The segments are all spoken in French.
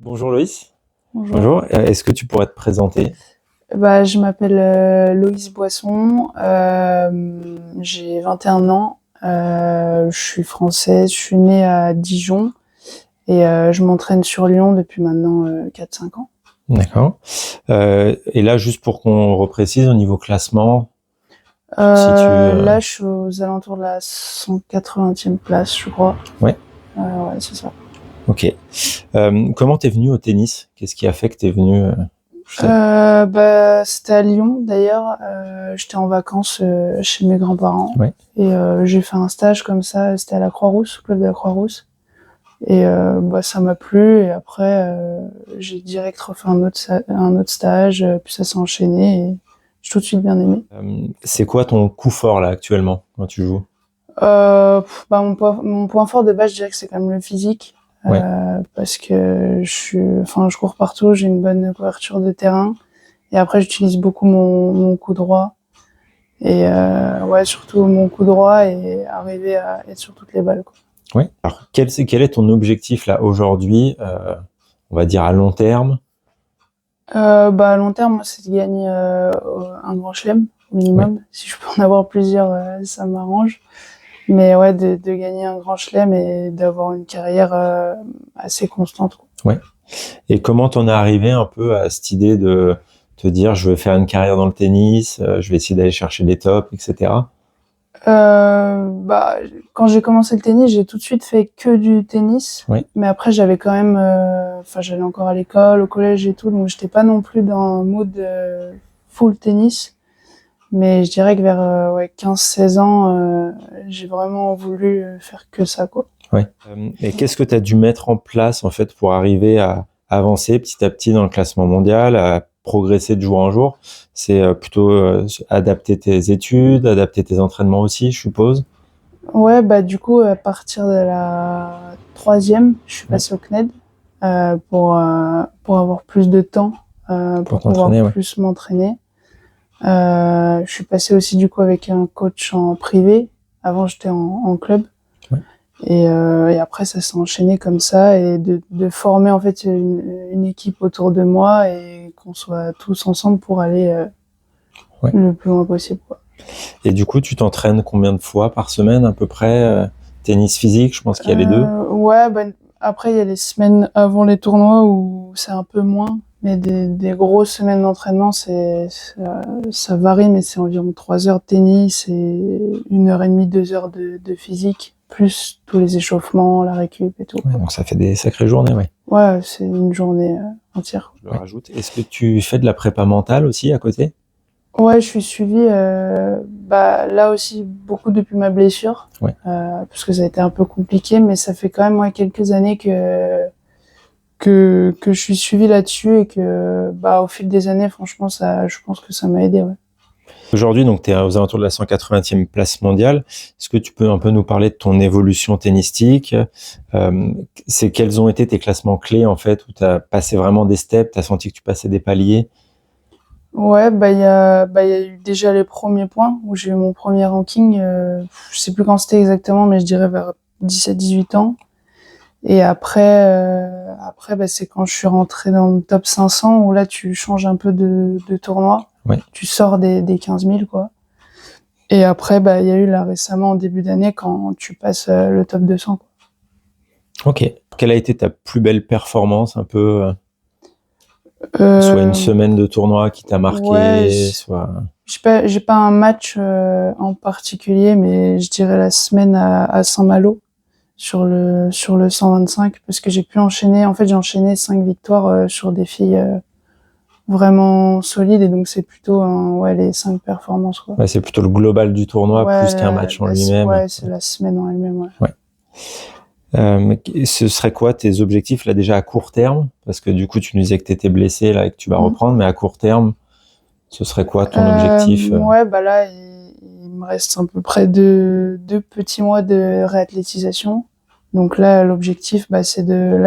Bonjour Loïs. Bonjour. Bonjour. Est-ce que tu pourrais te présenter? Je m'appelle Loïs Boisson, j'ai 21 ans, je suis française, je suis née à Dijon et je m'entraîne sur Lyon depuis maintenant 4-5 ans. D'accord. Et là, juste pour qu'on reprécise au niveau classement, Là, je suis aux alentours de la 180e place, je crois. Ouais. Ouais, c'est ça. Ok. Comment t'es venu au tennis? Qu'est-ce qui a fait que t'es venu C'était à Lyon d'ailleurs. J'étais en vacances chez mes grands-parents. Ouais. Et j'ai fait un stage comme ça. C'était à la Croix-Rousse, au club de la Croix-Rousse. Et ça m'a plu. Et après, j'ai direct refait un autre stage. Puis ça s'est enchaîné. Et j'ai tout de suite bien aimé. C'est quoi ton coup fort là actuellement quand tu joues? Mon point fort de base, je dirais que c'est quand même le physique. Ouais. Parce que je cours partout, j'ai une bonne couverture de terrain. Et après, j'utilise beaucoup mon coup droit. Et surtout mon coup droit et arriver à être sur toutes les balles, quoi. Ouais. Alors, quel est ton objectif là aujourd'hui, on va dire à long terme? À long terme, moi, c'est de gagner un grand chelem au minimum. Ouais. Si je peux en avoir plusieurs, ça m'arrange. Mais ouais, de gagner un grand chelem et d'avoir une carrière assez constante, quoi. Ouais. Et comment t'en es arrivé un peu à cette idée de te dire je veux faire une carrière dans le tennis, je vais essayer d'aller chercher les tops, etc. Quand j'ai commencé le tennis, j'ai tout de suite fait que du tennis. Oui. Mais après, j'avais quand même, j'allais encore à l'école, au collège et tout, donc j'étais pas non plus dans un mood full tennis. Mais je dirais que vers 15-16 ans, j'ai vraiment voulu faire que ça, quoi. Ouais. Et qu'est-ce que tu as dû mettre en place en fait pour arriver à avancer petit à petit dans le classement mondial, à progresser de jour en jour? C'est plutôt adapter tes études, adapter tes entraînements aussi, je suppose. Ouais, du coup, à partir de la 3e, je suis passée au CNED pour avoir plus de temps, pour pouvoir plus m'entraîner. Je suis passée aussi du coup avec un coach en privé. Avant, j'étais en club. Ouais. Et après, ça s'est enchaîné comme ça et de former en fait une équipe autour de moi et qu'on soit tous ensemble pour aller le plus loin possible, quoi. Et du coup, tu t'entraînes combien de fois par semaine à peu près? Tennis physique, je pense qu'il y a les deux. Ouais, après, il y a les semaines avant les tournois où c'est un peu moins. Mais des grosses semaines d'entraînement, ça varie, mais c'est environ 3 heures de tennis et 1h30, 2 heures de physique, plus tous les échauffements, la récup et tout. Ouais, donc ça fait des sacrées journées, ouais. Ouais, c'est une journée entière. Je le rajoute. Est-ce que tu fais de la prépa mentale aussi à côté? Ouais, je suis suivie, là aussi beaucoup depuis ma blessure, Ouais. parce que ça a été un peu compliqué, mais ça fait quand même quelques années que je suis suivie là-dessus et que au fil des années, franchement, je pense que ça m'a aidé, ouais. Aujourd'hui, donc, tu es aux alentours de la 180e place mondiale. Est-ce que tu peux un peu nous parler de ton évolution tennistique? Quels ont été tes classements clés, en fait, où tu as passé vraiment des steps, tu as senti que tu passais des paliers? Ouais, il y a eu déjà les premiers points où j'ai eu mon premier ranking, je sais plus quand c'était exactement, mais je dirais vers 17-18 ans. Et après, c'est quand je suis rentrée dans le top 500 où là, tu changes un peu de tournoi. Ouais. Tu sors des 15 000, quoi. Et après, il y a eu là récemment, en début d'année, quand tu passes le top 200, quoi. Ok. Quelle a été ta plus belle performance, un peu, soit une semaine de tournoi qui t'a marqué, soit... J'ai pas un match en particulier, mais je dirais la semaine à Saint-Malo sur le 125, parce que j'ai pu enchaîner. En fait, j'ai enchaîné 5 victoires sur des filles vraiment solides, et donc c'est plutôt les 5 performances, quoi. Ouais, c'est plutôt le global du tournoi plus qu'un match en lui-même. Ouais, c'est la semaine en elle-même, ouais. Ouais. Ce serait quoi tes objectifs là déjà à court terme? Parce que du coup, tu nous disais que tu étais blessé là et que tu vas reprendre, mais à court terme, ce serait quoi ton objectif? Ouais, là, il me reste à peu près deux petits mois de réathlétisation. Donc là, l'objectif, là,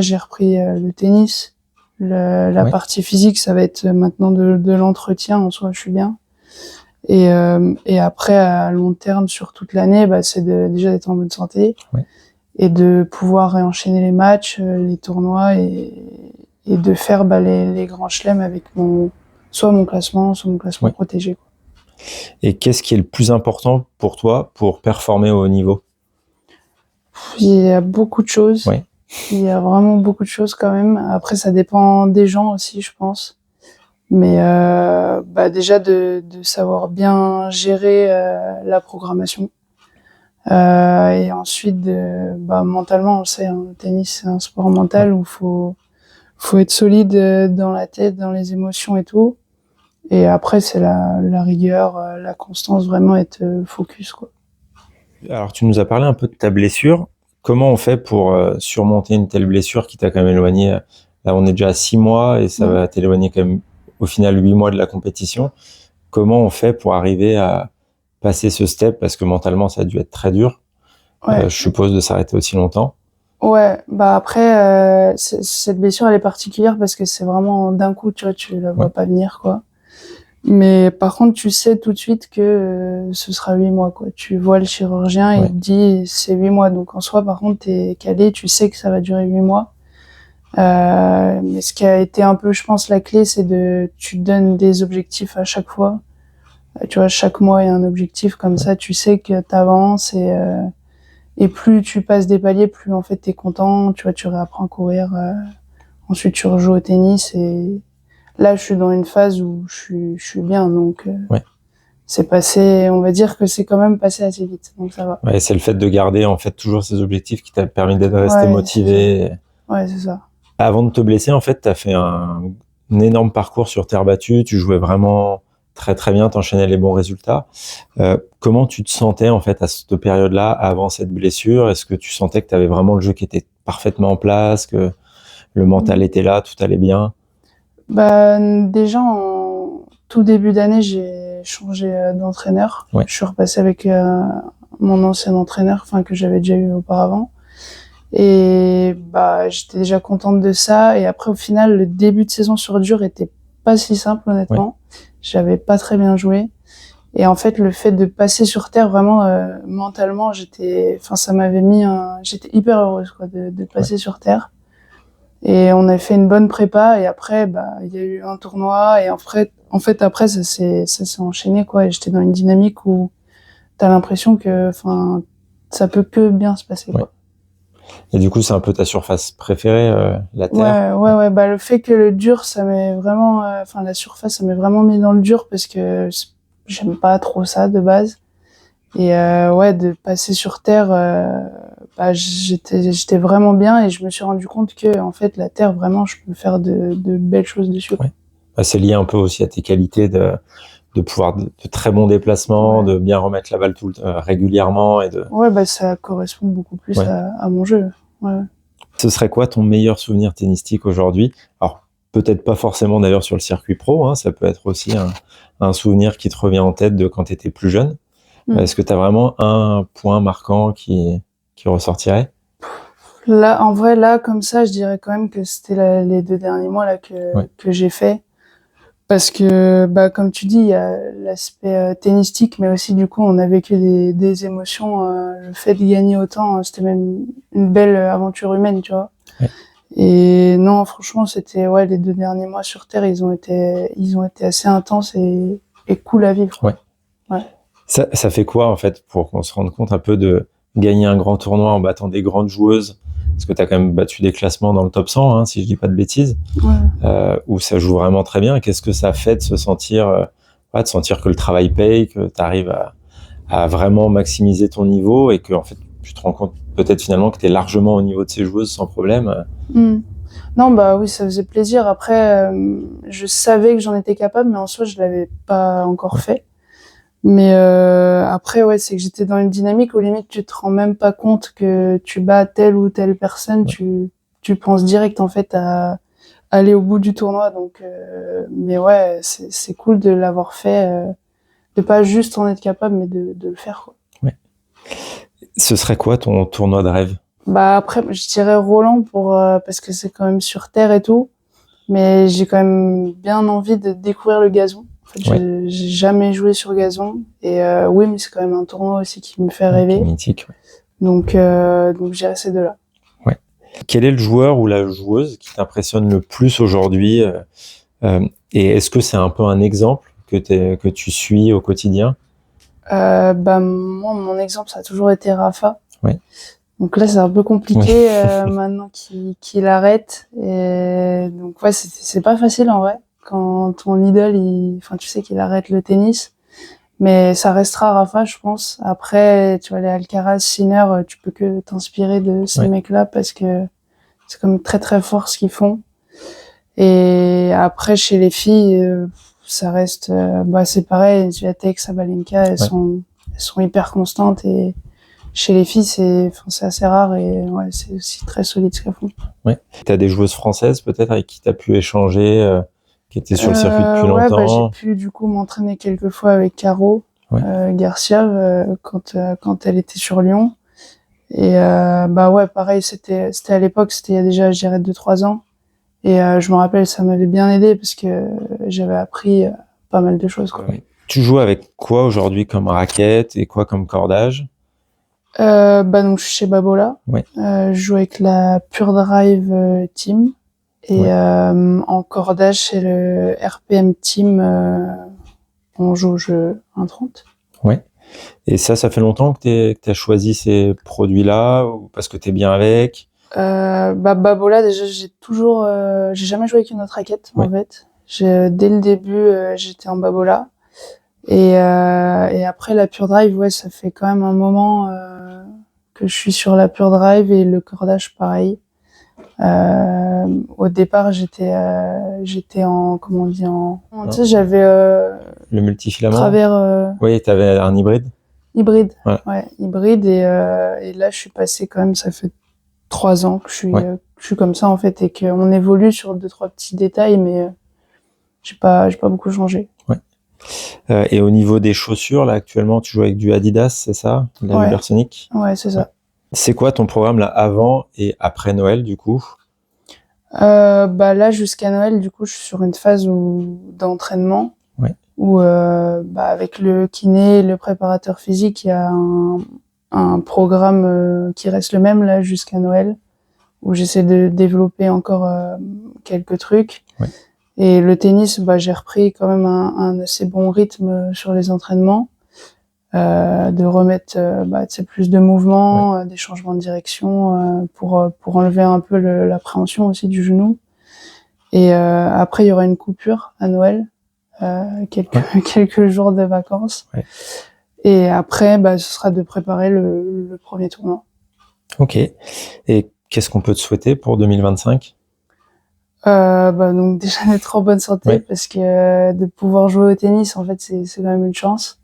j'ai repris le tennis. La partie physique, ça va être maintenant de l'entretien. En soi, je suis bien. Et après, à long terme, sur toute l'année, c'est déjà d'être en bonne santé. Ouais. Et de pouvoir réenchaîner les matchs, les tournois et de faire les grands chelems avec soit mon classement protégé, quoi. Et qu'est-ce qui est le plus important pour toi pour performer au haut niveau? Il y a beaucoup de choses. Ouais. Il y a vraiment beaucoup de choses quand même. Après, ça dépend des gens aussi, je pense. Mais déjà de savoir bien gérer la programmation. Et ensuite, mentalement, on sait, le tennis, c'est un sport mental où faut être solide dans la tête, dans les émotions et tout. Et après, c'est la rigueur, la constance, vraiment être focus, quoi. Alors, tu nous as parlé un peu de ta blessure. Comment on fait pour surmonter une telle blessure qui t'a quand même éloigné? Là, on est déjà à 6 mois et ça va t'éloigner quand même au final 8 mois de la compétition. Comment on fait pour arriver à passer ce step? Parce que mentalement, ça a dû être très dur. Ouais. Je suppose de s'arrêter aussi longtemps. Ouais, après, cette blessure, elle est particulière parce que c'est vraiment d'un coup, tu vois, tu la vois pas venir, quoi. Mais par contre, tu sais tout de suite que ce sera 8 mois, quoi. Tu vois le chirurgien, il te dit c'est 8 mois. Donc en soi, par contre, t'es calé, tu sais que ça va durer 8 mois. Mais ce qui a été un peu, je pense, la clé, c'est tu te donnes des objectifs à chaque fois. Tu vois, chaque mois, il y a un objectif, comme ça, tu sais que t'avances et plus tu passes des paliers, plus en fait t'es content, tu vois, tu réapprends à courir. Ensuite, tu rejoues au tennis et là, je suis dans une phase où je suis bien, donc c'est passé. On va dire que c'est quand même passé assez vite, donc ça va. Ouais, c'est le fait de garder en fait toujours ces objectifs qui t'a permis de rester motivé. Ouais, c'est ça. Avant de te blesser, en fait, t'as fait un énorme parcours sur terre battue. Tu jouais vraiment très très bien, t'enchaînais les bons résultats. Comment tu te sentais en fait à cette période-là, avant cette blessure? Est-ce que tu sentais que tu avais vraiment le jeu qui était parfaitement en place, que le mental était là, tout allait bien? Déjà en tout début d'année, j'ai changé d'entraîneur. Je suis repassé avec mon ancien entraîneur, enfin que j'avais déjà eu auparavant. Et j'étais déjà contente de ça. Et après, au final, le début de saison sur dur était pas si simple, honnêtement. J'avais pas très bien joué. Et en fait, le fait de passer sur terre, vraiment, mentalement, ça m'avait j'étais hyper heureuse, quoi, de passer sur terre. Et on a fait une bonne prépa. Et après, il y a eu un tournoi. Et en fait, après, ça s'est enchaîné, quoi. Et j'étais dans une dynamique où t'as l'impression que, ça peut que bien se passer, quoi. Et du coup, c'est un peu ta surface préférée, la terre? Ouais. Le fait que le dur, ça m'est vraiment, la surface, ça m'est vraiment mis dans le dur parce que j'aime pas trop ça de base. Et de passer sur terre, j'étais vraiment bien et je me suis rendu compte que en fait la terre, vraiment, je peux faire de belles choses dessus. C'est lié un peu aussi à tes qualités de pouvoir de très bons déplacements, de bien remettre la balle régulièrement et de. Ça correspond beaucoup plus à mon jeu. Ce serait quoi ton meilleur souvenir tennistique aujourd'hui? Alors, peut-être pas forcément d'ailleurs sur le circuit pro, hein, ça peut être aussi un souvenir qui te revient en tête de quand tu étais plus jeune. Est-ce que tu as vraiment un point marquant qui ressortirait? Là, en vrai, là, comme ça, je dirais quand même que c'était les 2 derniers mois là que j'ai fait. Parce que, comme tu dis, il y a l'aspect tennistique, mais aussi, du coup, on a vécu des émotions. Le fait de gagner autant, c'était même une belle aventure humaine, tu vois. Et non, franchement, c'était, les 2 derniers mois sur Terre, ils ont été assez intenses et cool à vivre. Ça fait quoi, en fait, pour qu'on se rende compte un peu de gagner un grand tournoi en battant des grandes joueuses? Parce que tu as quand même battu des classements dans le top 100, hein, si je dis pas de bêtises, où ça joue vraiment très bien. Qu'est-ce que ça fait de se sentir, de sentir que le travail paye, que tu arrives à vraiment maximiser ton niveau et que en fait, tu te rends compte peut-être finalement que tu es largement au niveau de ces joueuses sans problème? Non, oui, ça faisait plaisir. Après, je savais que j'en étais capable, mais en soi, je l'avais pas encore fait. Mais après, c'est que j'étais dans une dynamique où limite tu te rends même pas compte que tu bats telle ou telle personne. Tu penses direct en fait à aller au bout du tournoi. Donc, mais c'est cool de l'avoir fait, de pas juste en être capable, mais de le faire, quoi. Ce serait quoi ton tournoi de rêve? Après, je dirais Roland parce que c'est quand même sur terre et tout. Mais j'ai quand même bien envie de découvrir le gazon. En fait, j'ai jamais joué sur gazon. Et mais c'est quand même un tournoi aussi qui me fait rêver. Mythique, Donc j'irai ces 2-là. Quel est le joueur ou la joueuse qui t'impressionne le plus aujourd'hui et est-ce que c'est un peu un exemple que tu suis au quotidien? Moi, mon exemple, ça a toujours été Rafa. Ouais. Donc là, c'est un peu compliqué maintenant qu'il arrête. Et donc ouais, c'est pas facile en vrai quand ton idole, tu sais qu'il arrête le tennis. Mais ça restera Rafa, je pense. Après, tu vois, les Alcaraz, Sinner, tu peux que t'inspirer de ces mecs-là parce que c'est comme très très fort ce qu'ils font. Et après, chez les filles, ça reste, c'est pareil. Swiatek, Sabalenka, elles sont hyper constantes et chez les filles, c'est assez rare et c'est aussi très solide ce qu'elles font. Ouais. T'as des joueuses françaises peut-être avec qui t'as pu échanger, qui étaient sur le circuit depuis longtemps? J'ai pu du coup m'entraîner quelques fois avec Caro Garcia quand elle était sur Lyon. Et pareil, c'était à l'époque, c'était il y a déjà, je dirais, 2-3 ans. Et je me rappelle, ça m'avait bien aidé parce que j'avais appris pas mal de choses, quoi. Ouais. Tu joues avec quoi aujourd'hui comme raquette et quoi comme cordage? Donc je suis chez Babola. Ouais. Je joue avec la Pure Drive Team et en cordage c'est le RPM Team en jauge 1,30. Ouais. Et ça fait longtemps que t'as choisi ces produits-là ou parce que t'es bien avec? Babola, déjà j'ai jamais joué avec une autre raquette en fait. Dès le début j'étais en Babola et après la Pure Drive, ça fait quand même un moment que je suis sur la Pure Drive et le cordage pareil. Au départ j'étais en comment on dit tu sais j'avais le multifilament. Travers. Oui, t'avais un hybride. Hybride. Ouais, hybride et là je suis passé quand même, ça fait 3 ans que je suis comme ça en fait et qu'on évolue sur 2-3 petits détails mais j'ai pas beaucoup changé. Ouais. Et au niveau des chaussures, là actuellement tu joues avec du Adidas, c'est ça? La Ubersonic? Ouais, c'est ça. C'est quoi ton programme là avant et après Noël du coup? Là jusqu'à Noël du coup je suis sur une phase d'entraînement où avec le kiné, le préparateur physique, il y a un programme qui reste le même là jusqu'à Noël où j'essaie de développer encore quelques trucs. Et le tennis, j'ai repris quand même un assez bon rythme sur les entraînements, de remettre plus de mouvement, des changements de direction pour enlever un peu l'appréhension aussi du genou. Et après il y aura une coupure à Noël, quelques jours de vacances. Et après ce sera de préparer le premier tournoi. Ok. Et qu'est-ce qu'on peut te souhaiter pour 2025? Donc déjà d'être en bonne santé parce que de pouvoir jouer au tennis en fait c'est quand même une chance.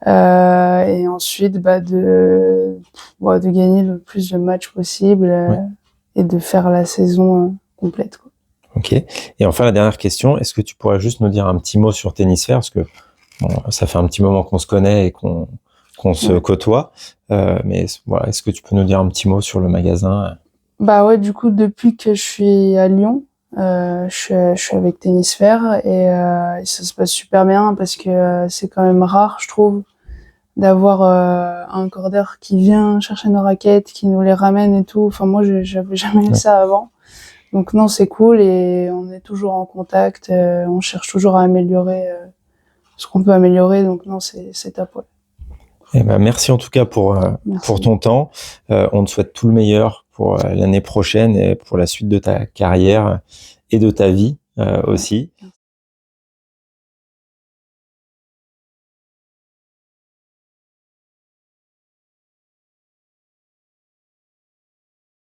Et ensuite de gagner le plus de matchs possible et de faire la saison complète, quoi. Ok. Et enfin la dernière question, est-ce que tu pourrais juste nous dire un petit mot sur Tennisfère parce que ça fait un petit moment qu'on se connaît et qu'on se côtoie, mais voilà, est-ce que tu peux nous dire un petit mot sur le magasin? Du coup depuis que je suis à Lyon, je suis avec Tennisfère et ça se passe super bien parce que c'est quand même rare, je trouve, d'avoir un cordeur qui vient chercher nos raquettes, qui nous les ramène et tout. Enfin moi j'avais jamais eu ça avant. Donc non, c'est cool et on est toujours en contact, on cherche toujours à améliorer ce qu'on peut améliorer, donc non, c'est top, ouais. Eh ben, merci en tout cas pour ton temps. On te souhaite tout le meilleur pour l'année prochaine et pour la suite de ta carrière et de ta vie aussi.